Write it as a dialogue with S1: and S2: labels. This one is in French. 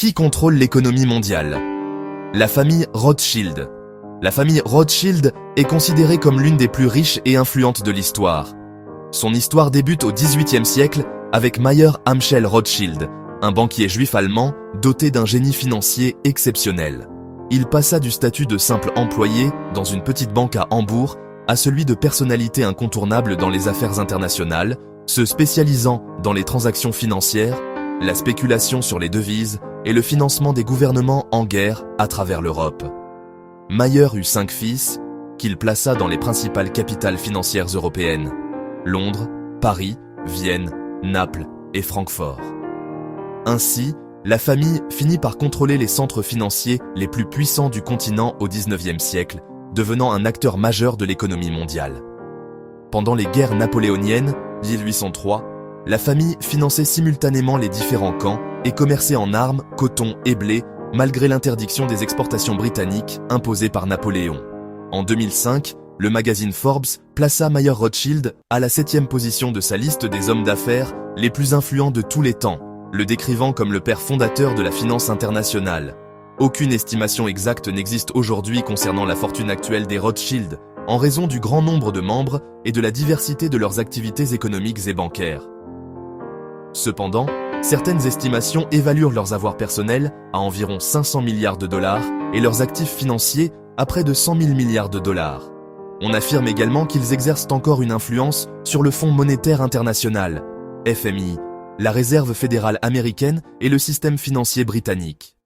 S1: Qui contrôle l'économie mondiale? La famille Rothschild. La famille Rothschild est considérée comme l'une des plus riches et influentes de l'histoire. Son histoire débute au XVIIIe siècle avec Mayer Amschel Rothschild, un banquier juif allemand doté d'un génie financier exceptionnel. Il passa du statut de simple employé dans une petite banque à Hambourg à celui de personnalité incontournable dans les affaires internationales, se spécialisant dans les transactions financières, la spéculation sur les devises et le financement des gouvernements en guerre à travers l'Europe. Mayer eut 5 fils, qu'il plaça dans les principales capitales financières européennes: Londres, Paris, Vienne, Naples et Francfort. Ainsi, la famille finit par contrôler les centres financiers les plus puissants du continent au XIXe siècle, devenant un acteur majeur de l'économie mondiale. Pendant les guerres napoléoniennes, 1803, la famille finançait simultanément les différents camps et commerçait en armes, coton et blé, malgré l'interdiction des exportations britanniques imposée par Napoléon. En 2005, le magazine Forbes plaça Mayer Rothschild à la 7e position de sa liste des hommes d'affaires les plus influents de tous les temps, le décrivant comme le père fondateur de la finance internationale. Aucune estimation exacte n'existe aujourd'hui concernant la fortune actuelle des Rothschild, en raison du grand nombre de membres et de la diversité de leurs activités économiques et bancaires. Cependant, certaines estimations évaluent leurs avoirs personnels à environ 500 milliards de dollars et leurs actifs financiers à près de 100 000 milliards de dollars. On affirme également qu'ils exercent encore une influence sur le Fonds monétaire international, FMI, la Réserve fédérale américaine et le système financier britannique.